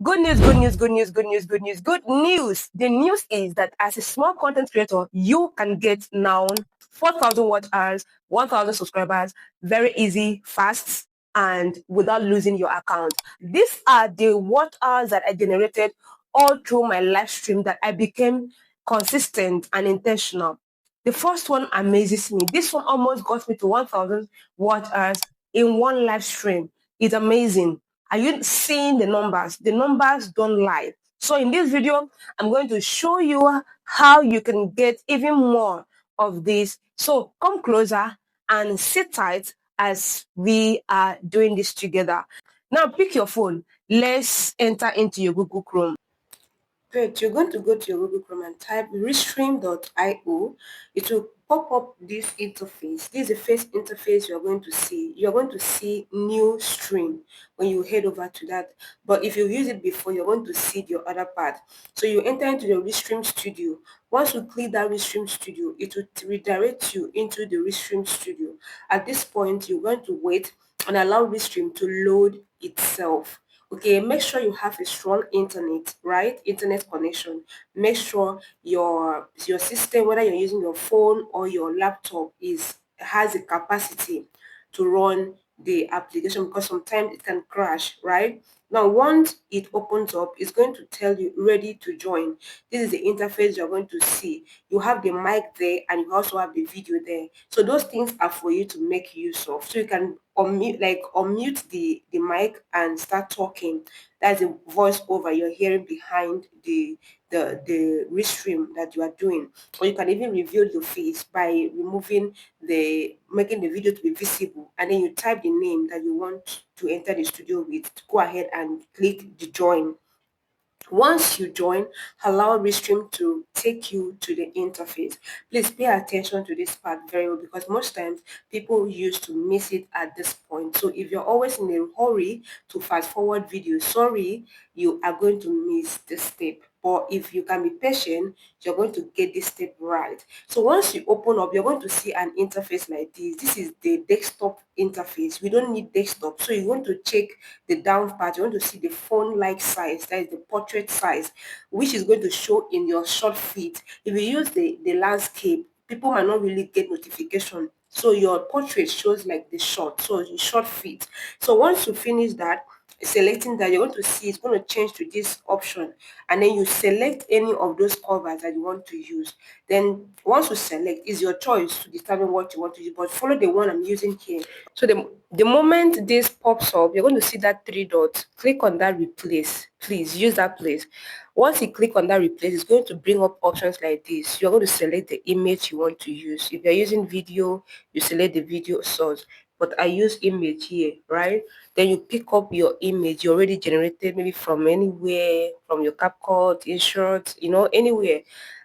Good news, good news, good news, good news, good news, good news. The news is that as a small content creator, you can get now 4,000 watch hours, 1,000 subscribers, very easy, fast, and without losing your account. These are the watch hours that I generated all through my live stream that I became consistent and intentional. The first one amazes me. This one almost got me to 1,000 watch hours in one live stream. It's amazing. Are you seeing the numbers? The numbers don't lie. So in this video, I'm going to show you how you can get even more of this. So come closer and sit tight as we are doing this together. Now pick your phone. Let's enter into your Google Chrome. Great, you're going to go to your Google Chrome and type restream.io. It will pop up this interface. This is the first interface you're going to see. You're going to see new stream when you head over to that. But if you've used it before, you're going to see your other part. So you enter into the Restream Studio. Once you click that Restream Studio, it will redirect you into the Restream Studio. At this point, you're going to wait and allow Restream to load itself. Okay, make sure you have a strong internet, right? Internet connection. Make sure your system, whether you're using your phone or your laptop, has the capacity to run the application, because sometimes it can crash, right? Now, once it opens up, it's going to tell you ready to join. This is the interface you're going to see. You have the mic there and you also have the video there. So those things are for you to make use of. So you can unmute the mic and start talking. That's a voice over you're hearing behind the restream that you are doing. Or you can even reveal your face by making the video to be visible, and then you type the name that you want to enter the studio with. Go ahead and click the join. Once you join, allow Restream to take you to the interface. Please pay attention to this part very well, because most times people used to miss it at this point. So if you're always in a hurry to fast forward videos, sorry, you are going to miss this step. But if you can be patient, you're going to get this step right. So once you open up, you're going to see an interface like this. This is the desktop interface. We don't need desktop. So you want to check the down part. You want to see the phone-like size, that is the portrait size, which is going to show in your short feed. If you use the landscape, people might not really get notification. So your portrait shows like the short, so the short feed. So once you finish that, selecting that, you're going to see it's going to change to this option, and then you select any of those covers that you want to use. Then once you select, it's your choice to determine what you want to use, but follow the one I'm using here. So the moment this pops up, you're going to see that three dots. Click on that replace. Please use that place. Once you click on that replace, it's going to bring up options like this. You're going to select the image you want to use. If you're using video, you select the video source. But I use image here, right? Then you pick up your image you already generated, maybe from anywhere, from your CapCut, InShot, anywhere.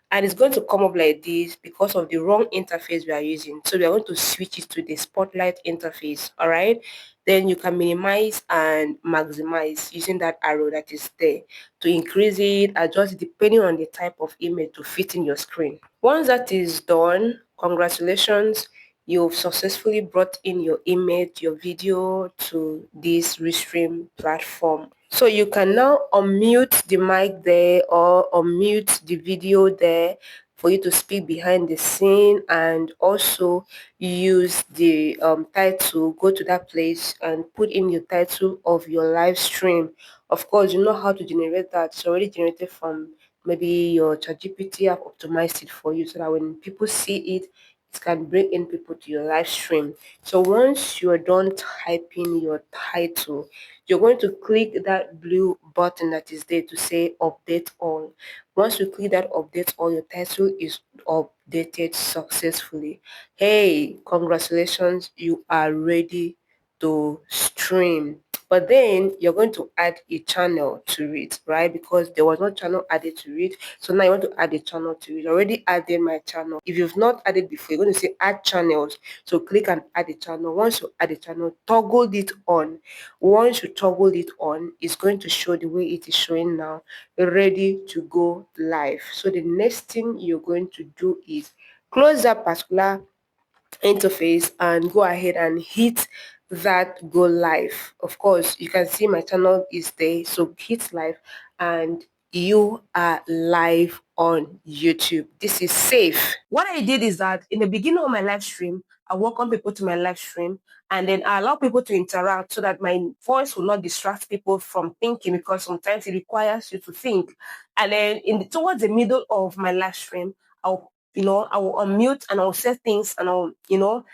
And it's going to come up like this because of the wrong interface we are using. So we are going to switch it to the Spotlight interface, all right? Then you can minimize and maximize using that arrow that is there to increase it, adjust it depending on the type of image to fit in your screen. Once that is done, congratulations, you've successfully brought in your image, your video to this Restream platform. So you can now unmute the mic there or unmute the video there for you to speak behind the scene, and also use the title, go to that place and put in your title of your live stream. Of course, you know how to generate that. It's already generated from maybe your ChatGPT have optimized it for you so that when people see it, it can bring in people to your live stream. So once you're done typing your title, you're going to click that blue button that is there to say update all. Once you click that update all, your title is updated successfully. Hey, congratulations, you are ready to stream. But then you're going to add a channel to it, right? Because there was no channel added to it. So now you want to add a channel to it. I already added my channel. If you've not added before, you're going to say add channels. So click and add a channel. Once you add a channel, toggle it on. Once you toggle it on, it's going to show the way it is showing now, ready to go live. So the next thing you're going to do is close that particular interface and go ahead and hit that go live. Of course, you can see my channel is there, so hit live and you are live on YouTube. This is safe. What I did is that in the beginning of my live stream, I welcome people to my live stream, and then I allow people to interact so that my voice will not distract people from thinking, because sometimes it requires you to think. And then towards the middle of my live stream, I will unmute and I'll say things, and I'll,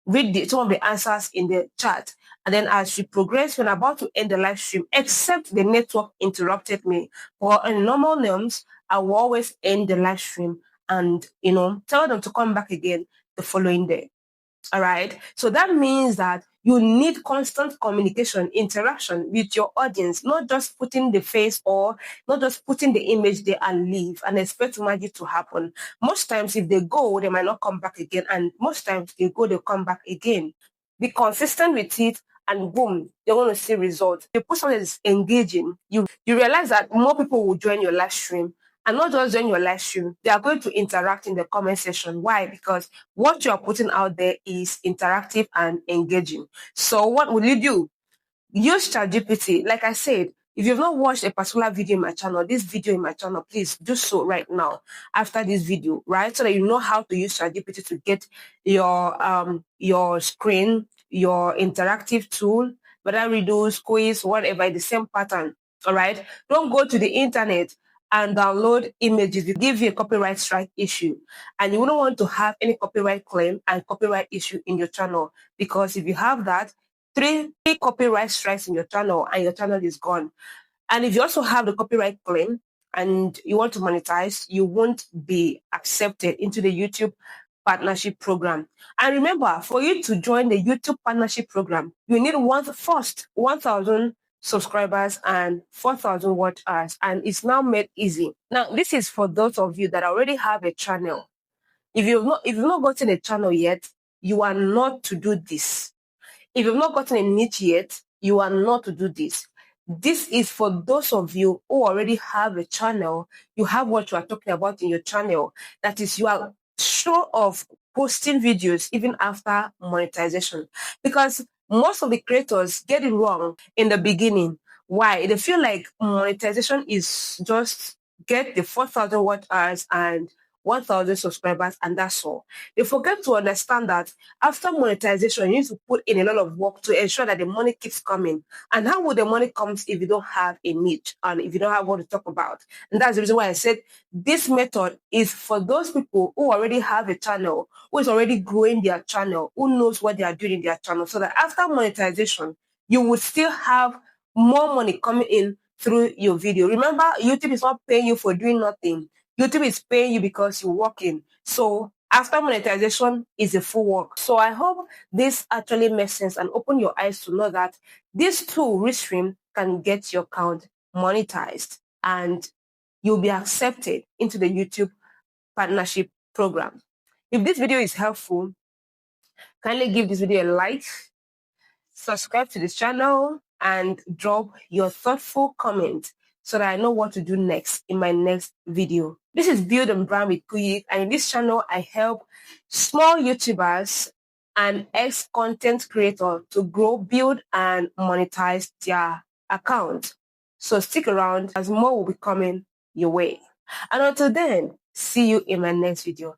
read some of the answers in the chat. And then as we progress, when I'm about to end the live stream, except the network interrupted me, or in normal norms, I will always end the live stream and, tell them to come back again the following day. All right. So that means that you need constant communication, interaction with your audience, not just putting the face or not just putting the image there and leave and expect magic to happen. Most times, if they go, they might not come back again. And most times, they go, they'll come back again. Be consistent with it, and boom, they want to see results. You put something that's engaging, you realize that more people will join your live stream. And not just join your live stream, they are going to interact in the comment section. Why? Because what you are putting out there is interactive and engaging. So what will you do? Use ChatGPT. Like I said, if you've not watched a particular video in my channel, this video in my channel, please do so right now after this video, right? So that you know how to use ChatGPT to get your screen, your interactive tool, whether redos, quiz, whatever, the same pattern. All right. Don't go to the internet and download images. It give you a copyright strike issue, and you wouldn't want to have any copyright claim and copyright issue in your channel, because if you have that, three copyright strikes in your channel and your channel is gone. And if you also have the copyright claim and you want to monetize, you won't be accepted into the YouTube partnership program. And remember, for you to join the YouTube partnership program, you need 1,000 subscribers and 4,000 watch hours. And it's now made easy. Now, this is for those of you that already have a channel. If you've not gotten a channel yet, you are not to do this. If you've not gotten a niche yet, you are not to do this. This is for those of you who already have a channel. You have what you are talking about in your channel. That is, you are sure of posting videos even after monetization. Because most of the creators get it wrong in the beginning. Why? They feel like monetization is just get the 4,000 watch hours and 1,000 subscribers, and that's all. They forget to understand that after monetization, you need to put in a lot of work to ensure that the money keeps coming. And how will the money come if you don't have a niche and if you don't have what to talk about? And that's the reason why I said this method is for those people who already have a channel, who is already growing their channel, who knows what they are doing in their channel, so that after monetization, you will still have more money coming in through your video. Remember, YouTube is not paying you for doing nothing. YouTube is paying you because you're working. So after monetization is a full work. So I hope this actually makes sense and open your eyes to know that this tool, Restream, can get your account monetized and you'll be accepted into the YouTube partnership program. If this video is helpful, kindly give this video a like, subscribe to this channel, and drop your thoughtful comment so that I know what to do next in my next video. This is Build and Brand with Kuyik, and in this channel, I help small YouTubers and ex-content creators to grow, build, and monetize their account. So stick around as more will be coming your way. And until then, see you in my next video.